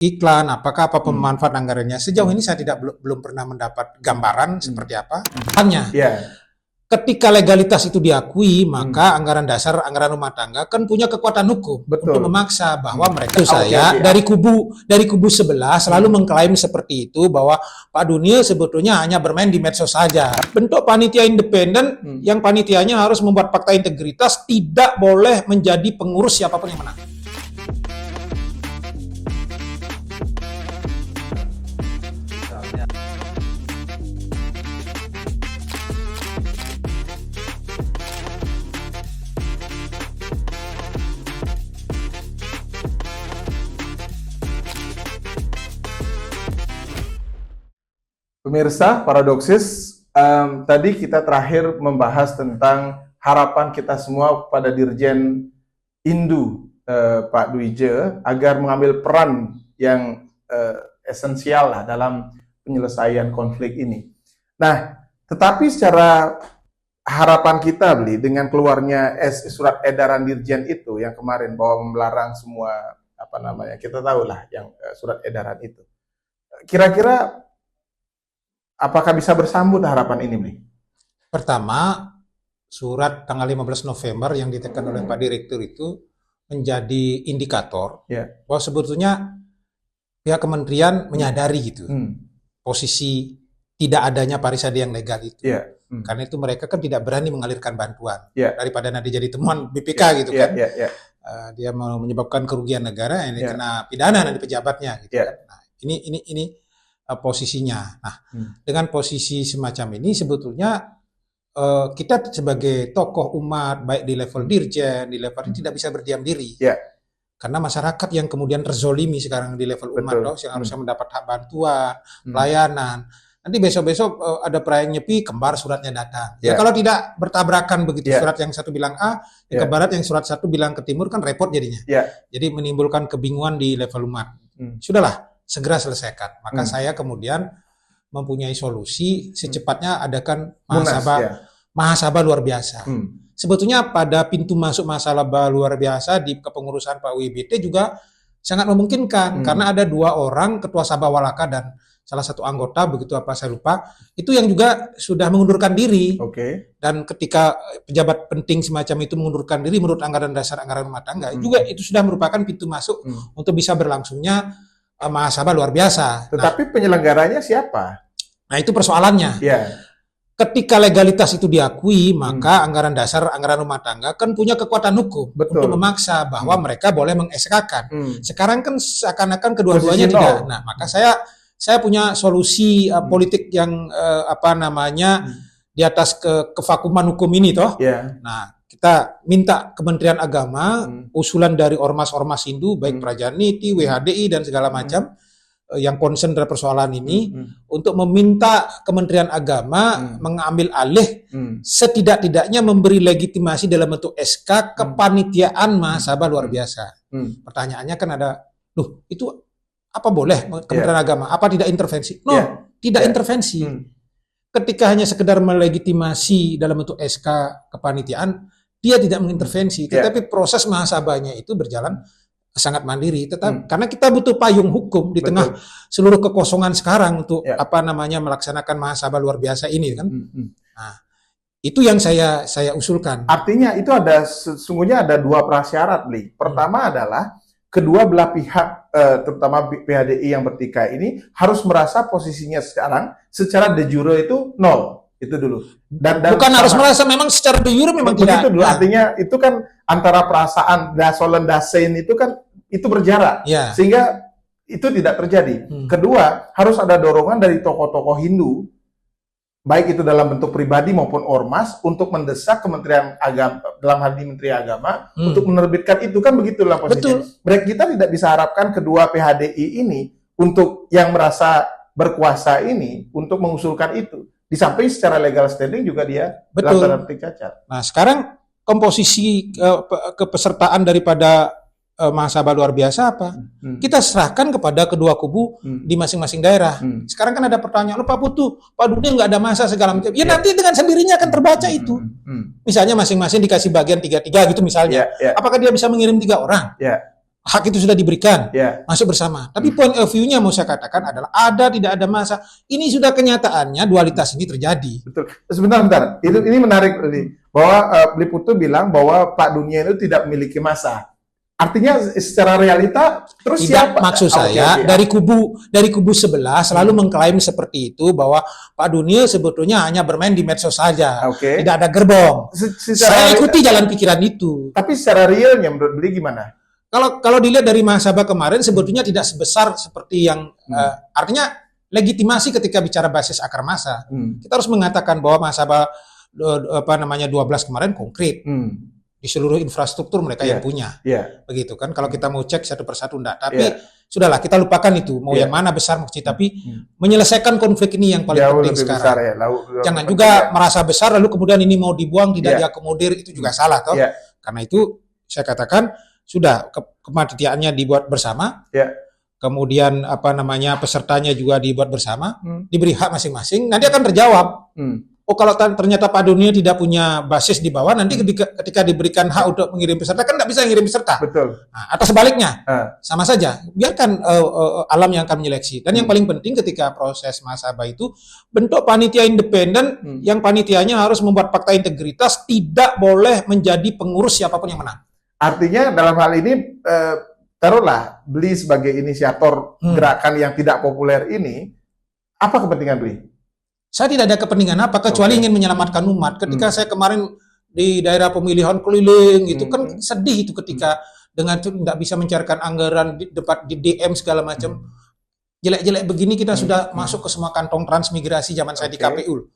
iklan, apakah apa pemanfaat anggarannya. Sejauh ini saya belum pernah mendapat gambaran seperti apa. Hanya ketika legalitas itu diakui, maka anggaran dasar, anggaran rumah tangga kan punya kekuatan hukum untuk memaksa bahwa mereka dari kubu sebelah selalu mengklaim seperti itu, bahwa Pak Dunil sebetulnya hanya bermain di medsos saja. Bentuk panitia independen yang panitianya harus membuat fakta integritas, tidak boleh menjadi pengurus siapapun yang menang. Pemirsa Paradoksis, tadi kita terakhir membahas tentang harapan kita semua pada Dirjen Indu Pak Dwije agar mengambil peran yang esensial lah dalam penyelesaian konflik ini. Nah, tetapi secara harapan kita dengan keluarnya surat edaran Dirjen itu yang kemarin bahwa melarang semua kita tahulah yang surat edaran itu. Kira-kira apakah bisa bersambut harapan ini, Bli? Pertama, surat tanggal 15 November yang ditekan oleh Pak Direktur itu menjadi indikator bahwa sebetulnya pihak kementerian menyadari posisi tidak adanya Parisade yang legal itu. Karena itu mereka kan tidak berani mengalirkan bantuan daripada nanti jadi temuan BPK gitu kan. Dia mau menyebabkan kerugian negara, ini kena pidana nanti pejabatnya gitu kan. Nah, ini posisinya. Nah, dengan posisi semacam ini sebetulnya kita sebagai tokoh umat, baik di level dirjen, di level ini tidak bisa berdiam diri. Karena masyarakat yang kemudian terzolimi sekarang di level umat, yang harusnya mendapat hak bantuan, pelayanan. Nanti besok-besok ada perayaan Nyepi, kembar suratnya datang. Ya kalau tidak bertabrakan begitu, surat yang satu bilang A, ke barat, yang surat satu bilang ke timur, kan repot jadinya. Jadi menimbulkan kebingungan di level umat. Sudahlah, segera selesaikan. Maka saya kemudian mempunyai solusi secepatnya adakan mahasabah luar biasa. Sebetulnya pada pintu masuk mahasabah luar biasa di kepengurusan Pak WBT juga sangat memungkinkan karena ada 2 orang ketua Sabah Walaka dan salah satu anggota begitu saya lupa, itu yang juga sudah mengundurkan diri. Dan ketika pejabat penting semacam itu mengundurkan diri menurut anggaran dasar anggaran rumah tangga juga itu sudah merupakan pintu masuk untuk bisa berlangsungnya mahasabah luar biasa. Tetapi penyelenggaranya siapa? Nah, itu persoalannya. Ketika legalitas itu diakui, maka anggaran dasar, anggaran rumah tangga kan punya kekuatan hukum untuk memaksa bahwa mereka boleh mengeskakan. Sekarang kan seakan-akan kedua-duanya tidak. Nah, maka saya punya solusi politik yang di atas kevakuman hukum ini toh. Nah, kita minta Kementerian Agama, usulan dari ormas-ormas Hindu, baik Prajaniti, WHDI, dan segala macam, yang concern terhadap persoalan ini, untuk meminta Kementerian Agama mengambil alih, setidak-tidaknya memberi legitimasi dalam bentuk SK kepanitiaan mahasabah luar biasa. Pertanyaannya kan ada, itu apa boleh Kementerian Agama? Apa tidak intervensi? Tidak intervensi. Ketika hanya sekedar melegitimasi dalam bentuk SK kepanitiaan, dia tidak mengintervensi, tetapi proses mahasabahnya itu berjalan sangat mandiri. Karena kita butuh payung hukum di tengah seluruh kekosongan sekarang untuk melaksanakan mahasabah luar biasa ini kan. Nah, itu yang saya usulkan. Artinya itu sesungguhnya ada 2 prasyarat, Bli. Pertama adalah kedua belah pihak, terutama PHDI yang bertikai ini harus merasa posisinya sekarang secara de jure itu 0. Itu dulu. Dan bukan harus merasa memang secara de jure memang tidak. Itu dulu. Artinya itu kan antara perasaan dasolen dasein itu kan itu berjarak. Sehingga itu tidak terjadi. Kedua, harus ada dorongan dari tokoh-tokoh Hindu, baik itu dalam bentuk pribadi maupun ormas, untuk mendesak Kementerian Agama, dalam hal ini Menteri Agama, untuk menerbitkan itu, kan begitulah posisinya. Kita tidak bisa harapkan kedua PHDI ini untuk yang merasa berkuasa ini untuk mengusulkan itu. Di samping secara legal standing juga dia dalam tanda petik cacat. Nah, sekarang komposisi kepesertaan daripada mahasabah luar biasa apa? Kita serahkan kepada kedua kubu di masing-masing daerah. Sekarang kan ada pertanyaan, Pak Putu, Pak Dunil nggak ada masa segala macam. Nanti dengan sendirinya akan terbaca itu. Misalnya masing-masing dikasih bagian 3-3 gitu misalnya. Apakah dia bisa mengirim 3 orang? hak itu sudah diberikan, Ya. masuk bersama. Tapi point of view-nya mau saya katakan adalah ada tidak ada masa. Ini sudah kenyataannya dualitas ini terjadi. Betul. Sebentar. Ini menarik bahwa Bli Putu bilang bahwa Pak Dunia itu tidak memiliki masa. Artinya secara realita terus Tidak, siapa? maksud saya dari kubu sebelah selalu mengklaim seperti itu bahwa Pak Dunia sebetulnya hanya bermain di medsos saja. Tidak ada gerbong. Saya ikuti jalan pikiran itu. Tapi secara realnya menurut Bli gimana? Kalau dilihat dari Mahasabah kemarin sebetulnya tidak sebesar seperti yang artinya legitimasi ketika bicara basis akar massa. Kita harus mengatakan bahwa Mahasabah 12 kemarin konkret. Di seluruh infrastruktur mereka yang punya, begitu kan? Kalau kita mau cek satu persatu enggak, tapi sudahlah kita lupakan itu. Mau yang mana besar mesti, tapi menyelesaikan konflik ini yang paling penting sekarang. Jangan juga merasa besar lalu kemudian ini mau dibuang tidak diakomodir, itu juga salah toh. Karena itu saya katakan sudah kepanitiaannya dibuat bersama. Kemudian pesertanya juga dibuat bersama, diberi hak masing-masing. Nanti akan terjawab. Oh, kalau ternyata Pak Dunia tidak punya basis di bawah, nanti ketika diberikan hak untuk mengirim peserta, kan tidak bisa mengirim peserta. Betul. Nah, atau sebaliknya, sama saja. Biarkan alam yang akan menyeleksi. Dan yang paling penting ketika proses Mahasabah itu, bentuk panitia independen, yang panitianya harus membuat fakta integritas, tidak boleh menjadi pengurus siapapun yang menang. Artinya dalam hal ini, taruhlah Bli sebagai inisiator gerakan yang tidak populer ini, apa kepentingan Bli? Saya tidak ada kepentingan apa kecuali ingin menyelamatkan umat. Ketika saya kemarin di daerah pemilihan keliling itu kan sedih itu ketika dengan tidak bisa mencairkan anggaran di DM segala macam. Jelek-jelek begini kita sudah masuk ke semua kantong transmigrasi zaman saya di KPU.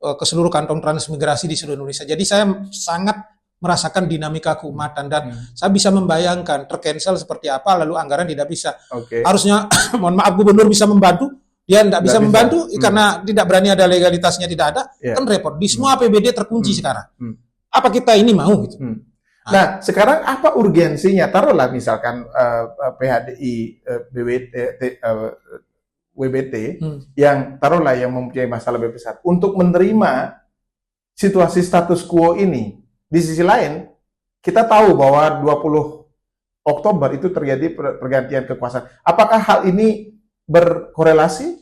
Ke seluruh kantong transmigrasi di seluruh Indonesia. Jadi saya sangat merasakan dinamika keumatan dan saya bisa membayangkan tercancel seperti apa lalu anggaran tidak bisa. Harusnya mohon maaf gubernur bisa membantu. Dia tidak bisa membantu karena tidak berani, ada legalitasnya tidak ada, kan repot. Di semua APBD terkunci sekarang. Apa kita ini mau gitu? Nah, sekarang apa urgensinya? Taruhlah misalkan PHDI, WBT yang taruhlah yang mempunyai masalah lebih besar untuk menerima situasi status quo ini. Di sisi lain, kita tahu bahwa 20 Oktober itu terjadi pergantian kekuasaan. Apakah hal ini berkorelasi?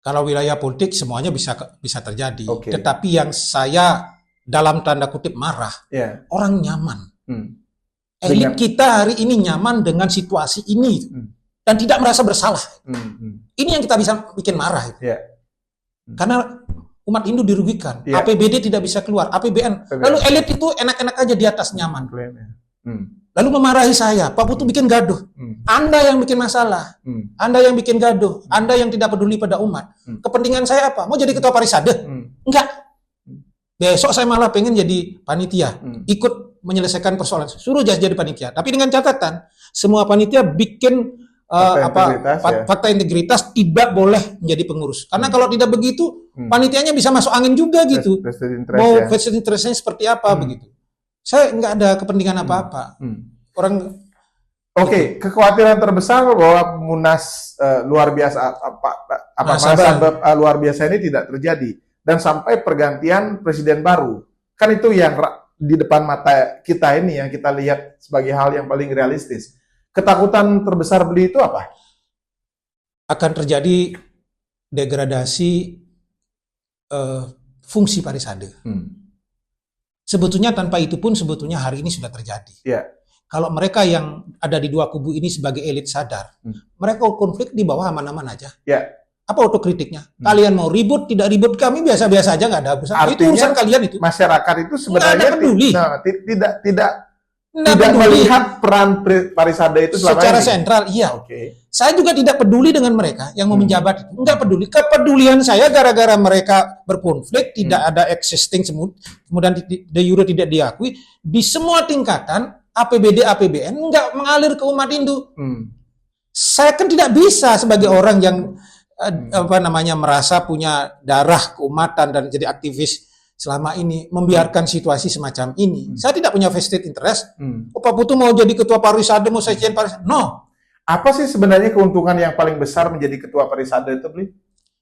Kalau wilayah politik semuanya bisa terjadi. Tetapi yang saya dalam tanda kutip marah, orang nyaman. Elit kita hari ini nyaman dengan situasi ini dan tidak merasa bersalah. Ini yang kita bisa bikin marah. Karena umat Hindu dirugikan. APBD tidak bisa keluar, APBN. Lalu elit itu enak-enak aja di atas nyaman. Lalu memarahi saya, Pak Putu bikin gaduh. Anda yang bikin masalah. Anda yang bikin gaduh. Anda yang tidak peduli pada umat. Kepentingan saya apa? Mau jadi ketua parisade? Enggak. Besok saya malah pengen jadi panitia. Ikut menyelesaikan persoalan. Suruh jadi panitia. Tapi dengan catatan, semua panitia bikin fakta integritas tidak boleh menjadi pengurus. Karena kalau tidak begitu, panitianya bisa masuk angin juga gitu. Mau vested interest-nya seperti apa begitu. Saya nggak ada kepentingan apa-apa. Kekhawatiran terbesar bahwa Munas luar biasa luar biasa ini tidak terjadi dan sampai pergantian presiden baru. Kan itu yang di depan mata kita ini yang kita lihat sebagai hal yang paling realistis. Ketakutan terbesar Bli itu apa? Akan terjadi degradasi fungsi parisade. Sebetulnya tanpa itu pun sebetulnya hari ini sudah terjadi. Kalau mereka yang ada di dua kubu ini sebagai elit sadar, mereka konflik di bawah aman-aman aja. Apa otokritiknya? Kalian mau ribut, tidak ribut, kami biasa-biasa aja, nggak ada urusan. Itu urusan kalian itu. Masyarakat itu sebenarnya tidak peduli. Melihat peran parisade itu secara sentral, iya. Saya juga tidak peduli dengan mereka yang mau menjabat itu. Nggak peduli. Kepedulian saya gara-gara mereka berkonflik, tidak ada existing, kemudian de jure tidak diakui, di semua tingkatan, APBD, APBN, nggak mengalir ke umat Hindu. Saya kan tidak bisa sebagai orang yang merasa punya darah keumatan dan jadi aktivis selama ini membiarkan situasi semacam ini. Saya tidak punya vested interest. Pak Putu mau jadi ketua parisade, mau sekjen parisade. No. Apa sih sebenarnya keuntungan yang paling besar menjadi ketua parisade itu, Bli?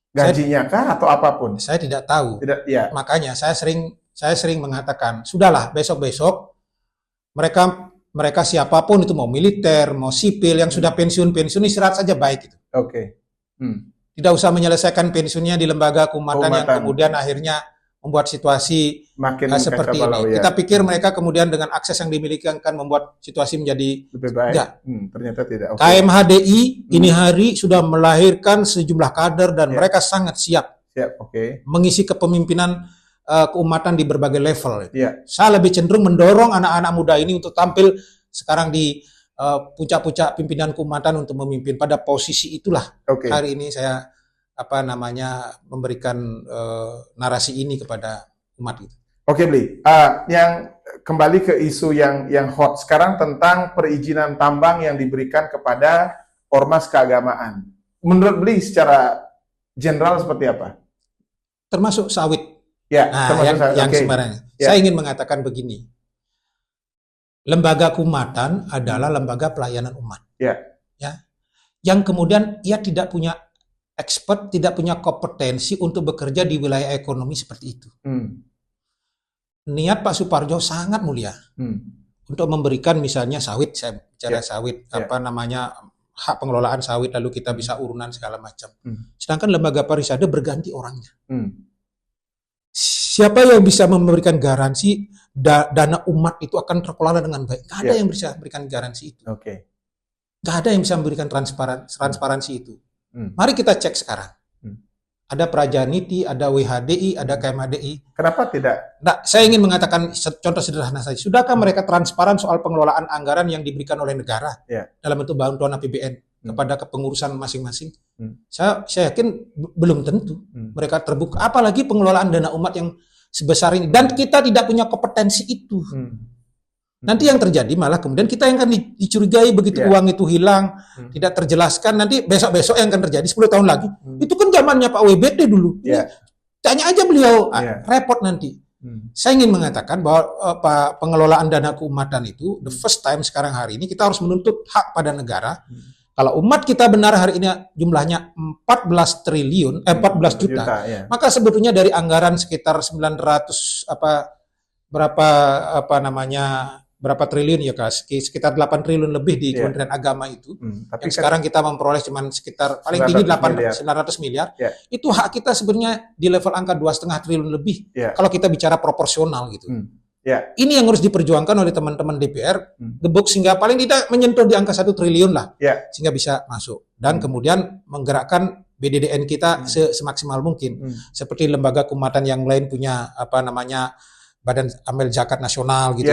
Gajinya kah atau apapun? Saya tidak tahu. Makanya saya sering mengatakan, sudahlah besok-besok mereka mereka siapapun itu, mau militer, mau sipil, yang sudah pensiun istirahat saja baik itu. Oke. Tidak usah menyelesaikan pensiunnya di lembaga keumatan yang kemudian akhirnya membuat situasi makin seperti ini. Ya. Kita pikir mereka kemudian dengan akses yang dimiliki akan membuat situasi menjadi lebih baik. Enggak. Ternyata tidak. KMHDI ini hari sudah melahirkan sejumlah kader dan mereka sangat siap. Mengisi kepemimpinan keumatan di berbagai level. Saya lebih cenderung mendorong anak-anak muda ini untuk tampil sekarang di puncak-puncak pimpinan keumatan untuk memimpin. Pada posisi itulah hari ini saya memberikan narasi ini kepada umat itu. Oke, Bli. Yang kembali ke isu yang hot sekarang tentang perizinan tambang yang diberikan kepada ormas keagamaan. Menurut Bli secara general seperti apa? Termasuk sawit. Ya, yang sebenarnya. Saya ingin mengatakan begini. Lembaga keumatan adalah lembaga pelayanan umat. Ya. Yang kemudian ia tidak punya expert, tidak punya kompetensi untuk bekerja di wilayah ekonomi seperti itu. Niat Pak Suparjo sangat mulia untuk memberikan misalnya sawit, saya bicara sawit, hak pengelolaan sawit, lalu kita bisa urunan segala macam. Sedangkan lembaga Parisade berganti orangnya. Siapa yang bisa memberikan garansi dana umat itu akan terkelola dengan baik? Nggak ada yang bisa memberikan garansi itu. Nggak ada yang bisa memberikan transparansi itu. Mari kita cek sekarang. Ada Prajaniti, ada WHDI, ada KMHDI. Kenapa tidak? Nah, saya ingin mengatakan contoh sederhana saja. Sudahkah mereka transparan soal pengelolaan anggaran yang diberikan oleh negara dalam bentuk bantuan APBN kepada kepengurusan masing-masing? Saya yakin belum tentu mereka terbuka. Apalagi pengelolaan dana umat yang sebesar ini. Dan kita tidak punya kompetensi itu. Nanti yang terjadi malah kemudian kita yang akan dicurigai begitu uang itu hilang, tidak terjelaskan. Nanti besok-besok yang akan terjadi 10 tahun lagi. Itu kan zamannya Pak WBT dulu. Tanya aja beliau, repot nanti. Saya ingin mengatakan bahwa pengelolaan dana keumatan itu, the first time sekarang hari ini kita harus menuntut hak pada negara. Kalau umat kita benar hari ini jumlahnya 14 juta, maka sebetulnya dari anggaran sekitar 900 berapa triliun ya Kak, sekitar 8 triliun lebih di Kementerian Agama itu. Tapi yang sekarang kita memperoleh cuma sekitar paling tinggi 900 miliar. Itu hak kita sebenarnya di level angka 2,5 triliun lebih. Kalau kita bicara proporsional gitu. Ini yang harus diperjuangkan oleh teman-teman DPR, gebuk sehingga paling tidak menyentuh di angka 1 triliun lah, sehingga bisa masuk. Dan kemudian menggerakkan BDDN kita semaksimal mungkin. Seperti lembaga keumatan yang lain punya Badan Amil Zakat Nasional gitu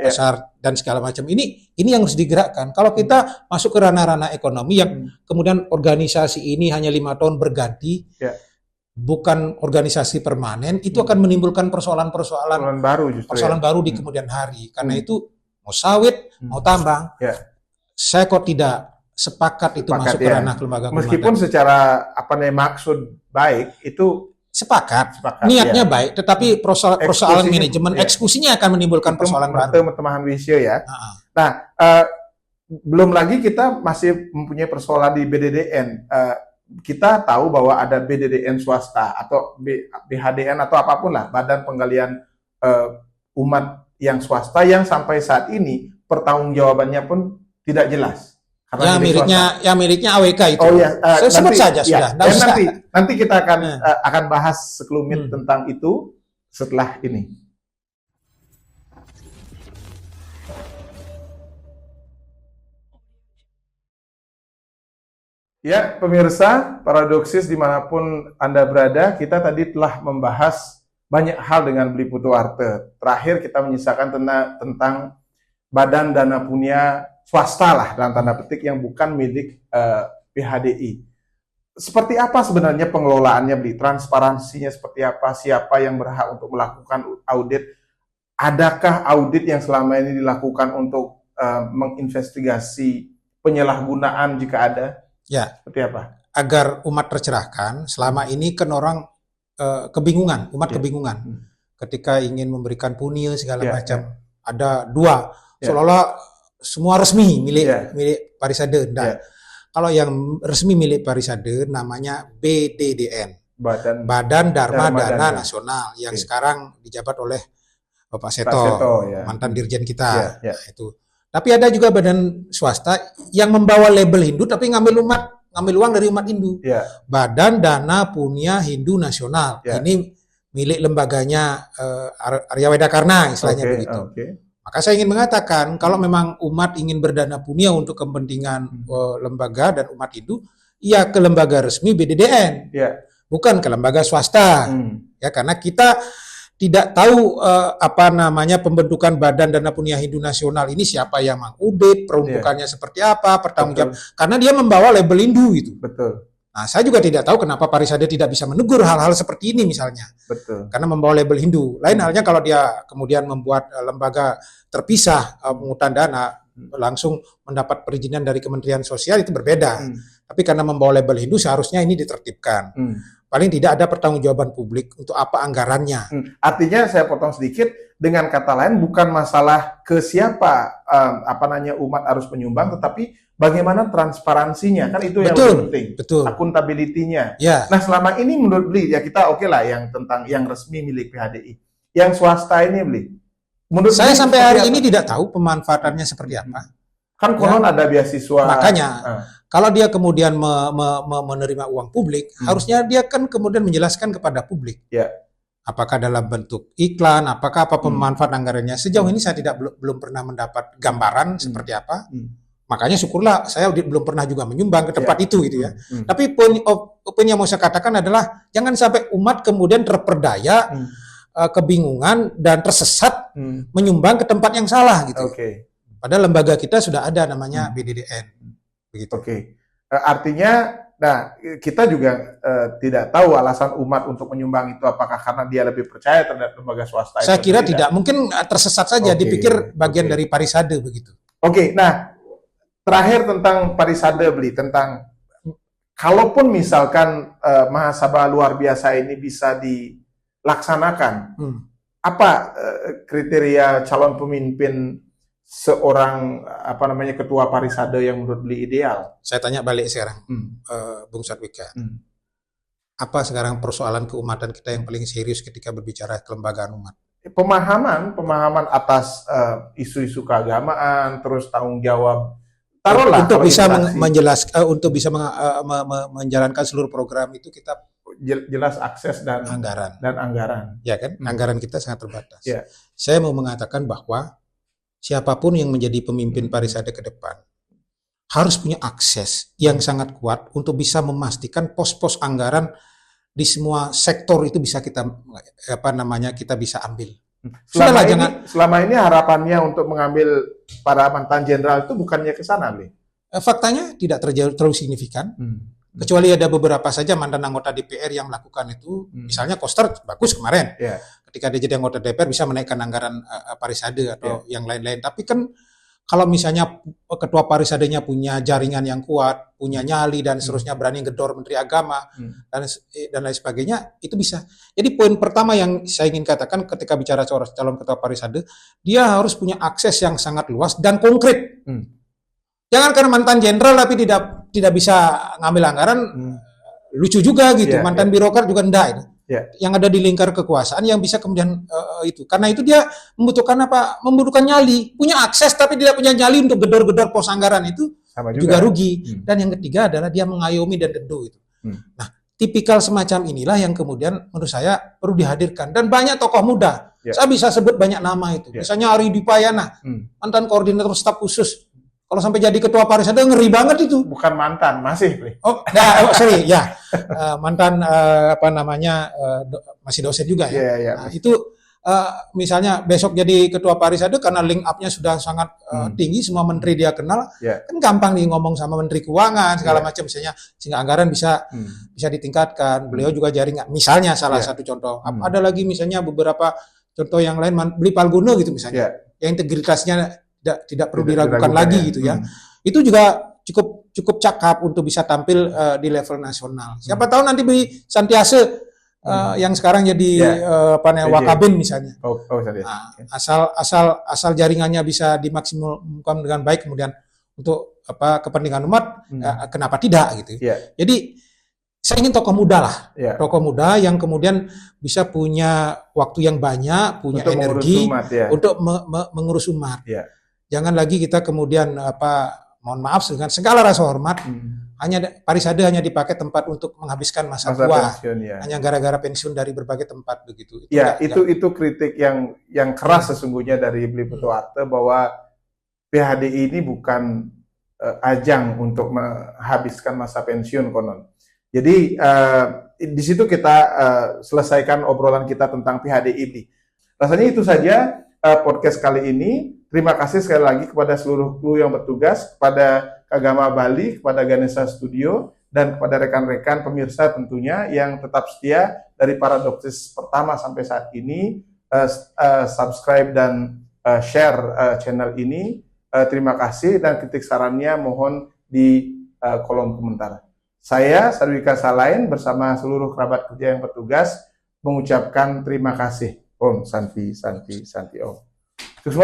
besar dan segala macam. Ini yang harus digerakkan. Kalau kita masuk ke ranah-ranah ekonomi yang kemudian organisasi ini hanya 5 tahun berganti, bukan organisasi permanen, itu akan menimbulkan persoalan baru di kemudian hari. Karena itu mau sawit, mau tambang, saya kok tidak sepakat itu masuk ke ranah lembaga keumatan. Meskipun secara maksud baik itu sepakat niatnya baik, tetapi persoalan manajemen eksekusinya akan menimbulkan persoalan baru. Teman Wisyo ya. Nah, belum lagi kita masih mempunyai persoalan di BDDN. Kita tahu bahwa ada BDDN swasta atau BHDN atau apapun lah, Badan Penggalian Umat yang swasta yang sampai saat ini pertanggungjawabannya pun tidak jelas. Yang miliknya AWK itu. Saya sebut saja sudah. Nanti kita akan bahas sekelumit tentang itu setelah ini. Ya, pemirsa, Paradoksis dimanapun Anda berada, kita tadi telah membahas banyak hal dengan Bli Putuarte. Terakhir kita menyisakan tentang Badan Dana Punya swasta lah dalam tanda petik yang bukan milik PHDI. Seperti apa sebenarnya pengelolaannya, Bli? Transparansinya seperti apa? Siapa yang berhak untuk melakukan audit? Adakah audit yang selama ini dilakukan untuk menginvestigasi penyalahgunaan jika ada? Ya. Seperti apa? Agar umat tercerahkan, selama ini kan orang kebingungan, umat kebingungan. Ketika ingin memberikan punil segala macam. Ada dua, seolah-olah semua resmi milik Parisade. Kalau yang resmi milik Parisade namanya BDDN, Badan Dharma Dana Nasional, yang sekarang dijabat oleh Bapak Seto, mantan dirjen kita. Itu. Tapi ada juga badan swasta yang membawa label Hindu tapi ngambil uang dari umat Hindu. Badan Dana Punya Hindu Nasional. Ini milik lembaganya Arya Weda Karna, istilahnya begitu. Maka saya ingin mengatakan kalau memang umat ingin berdana punya untuk kepentingan lembaga dan umat Hindu, ya ke lembaga resmi BDDN, bukan ke lembaga swasta. Ya, karena kita tidak tahu pembentukan Badan Dana Punya Hindu Nasional ini siapa yang mengudit, peruntukannya seperti apa, pertanggungjawab, karena dia membawa label Hindu itu. Betul. Nah, saya juga tidak tahu kenapa Parisade tidak bisa menegur hal-hal seperti ini misalnya. Betul. Karena membawa label Hindu. Lain halnya kalau dia kemudian membuat lembaga terpisah penghutang dana, langsung mendapat perizinan dari Kementerian Sosial, itu berbeda. Tapi karena membawa label Hindu seharusnya ini ditertibkan. Paling tidak ada pertanggungjawaban publik untuk apa anggarannya. Artinya saya potong sedikit, dengan kata lain bukan masalah ke siapa umat harus menyumbang, tetapi bagaimana transparansinya, kan itu yang lebih penting. Betul. Akuntabilitinya. Ya. Nah, selama ini menurut Bli, ya kita oke lah yang tentang yang resmi milik PHDI. Yang swasta ini Bli, menurut saya sampai hari ini tidak tahu pemanfaatannya seperti apa. Kan konon ada beasiswa. Makanya kalau dia kemudian menerima uang publik, harusnya dia kan kemudian menjelaskan kepada publik. Apakah dalam bentuk iklan, apakah apa pemanfaat anggarannya. Sejauh ini saya belum pernah mendapat gambaran seperti apa. Makanya syukurlah saya belum pernah juga menyumbang ke tempat itu gitu ya. Tapi poin yang mau saya katakan adalah jangan sampai umat kemudian terperdaya, kebingungan dan tersesat menyumbang ke tempat yang salah gitu. Padahal lembaga kita sudah ada namanya BDDN. Begitu. Artinya, nah kita juga tidak tahu alasan umat untuk menyumbang itu apakah karena dia lebih percaya terhadap lembaga swasta. Saya kira tidak, mungkin tersesat saja, dipikir bagian dari Parisade begitu. Nah terakhir tentang Parisade Bli, tentang kalaupun misalkan Mahasabha luar biasa ini bisa dilaksanakan, apa kriteria calon pemimpin seorang ketua Parisade yang menurut Bli ideal? Saya tanya balik sekarang, Bung Satwika. Apa sekarang persoalan keumatan kita yang paling serius ketika berbicara kelembagaan umat? Pemahaman atas isu-isu keagamaan, terus tanggung jawab. Untuk bisa menjelaskan, untuk bisa menjalankan seluruh program itu kita jelas akses dan anggaran. Ya kan, anggaran kita sangat terbatas. Saya mau mengatakan bahwa siapapun yang menjadi pemimpin Parisade ke depan harus punya akses yang sangat kuat untuk bisa memastikan pos-pos anggaran di semua sektor itu bisa kita kita bisa ambil. Selama ini harapannya untuk mengambil para mantan jenderal itu bukannya ke sana, Bli? Faktanya tidak terlalu signifikan. Kecuali ada beberapa saja mantan anggota DPR yang melakukan itu. Misalnya Koster bagus kemarin. Ketika dia jadi anggota DPR bisa menaikkan anggaran Parisade atau yang lain-lain. Tapi kan kalau misalnya ketua Parisadenya punya jaringan yang kuat, punya nyali dan seterusnya, berani gedor Menteri Agama dan lain sebagainya, itu bisa. Jadi poin pertama yang saya ingin katakan ketika bicara calon ketua Parisade, dia harus punya akses yang sangat luas dan konkret. Jangan karena mantan jenderal tapi tidak bisa ngambil anggaran, lucu juga gitu. Mantan birokrat juga enggak itu. Yang ada di lingkar kekuasaan yang bisa kemudian itu. Karena itu dia membutuhkan apa? Membutuhkan nyali. Punya akses tapi tidak punya nyali untuk gedor-gedor pos anggaran itu juga rugi. Dan yang ketiga adalah dia mengayomi dan dedu itu. Nah, tipikal semacam inilah yang kemudian menurut saya perlu dihadirkan. Dan banyak tokoh muda. Saya bisa sebut banyak nama itu. Misalnya Ari Dipayana, mantan koordinator staf khusus. Kalau sampai jadi ketua Parisade ngeri banget itu. Bukan mantan, masih. Sorry, ya. Mantan masih dosen juga ya. Nah, itu misalnya besok jadi ketua Parisade karena link up-nya sudah sangat tinggi, semua menteri dia kenal, kan gampang nih ngomong sama menteri keuangan segala macam misalnya, sehingga anggaran bisa ditingkatkan. Beliau juga jaringan. Misalnya salah satu contoh. Ada lagi misalnya beberapa contoh yang lain, Bli Palguna gitu misalnya. Yang integritasnya tidak perlu diragukan lagi gitu ya. Itu juga cukup cakap untuk bisa tampil di level nasional. Siapa tahu nanti Bli Santiase yang sekarang jadi Wakabin misalnya. Asal jaringannya bisa dimaksimalkan dengan baik kemudian untuk kepentingan umat, kenapa tidak gitu. Jadi saya ingin tokoh muda lah, tokoh muda yang kemudian bisa punya waktu yang banyak, punya untuk energi umat, untuk mengurus umat. Jangan lagi kita kemudian mohon maaf dengan segala rasa hormat, hanya Parisade hanya dipakai tempat untuk menghabiskan masa tua, pensiun, ya. Hanya gara-gara pensiun dari berbagai tempat begitu. Itu kritik yang keras sesungguhnya dari Bliputu Arte, bahwa PHDI ini bukan ajang untuk menghabiskan masa pensiun konon. Jadi di situ kita selesaikan obrolan kita tentang PHDI ini. Rasanya itu saja podcast kali ini. Terima kasih sekali lagi kepada seluruh kru yang bertugas, kepada Kagama Bali, kepada Ganesha Studio, dan kepada rekan-rekan pemirsa tentunya yang tetap setia dari Paradoksis pertama sampai saat ini, subscribe dan share channel ini. Terima kasih, dan kritik sarannya mohon di kolom komentar. Saya, Sarwika Salain, bersama seluruh kerabat kerja yang bertugas, mengucapkan terima kasih. Om Santi Santi Santi Om. Terus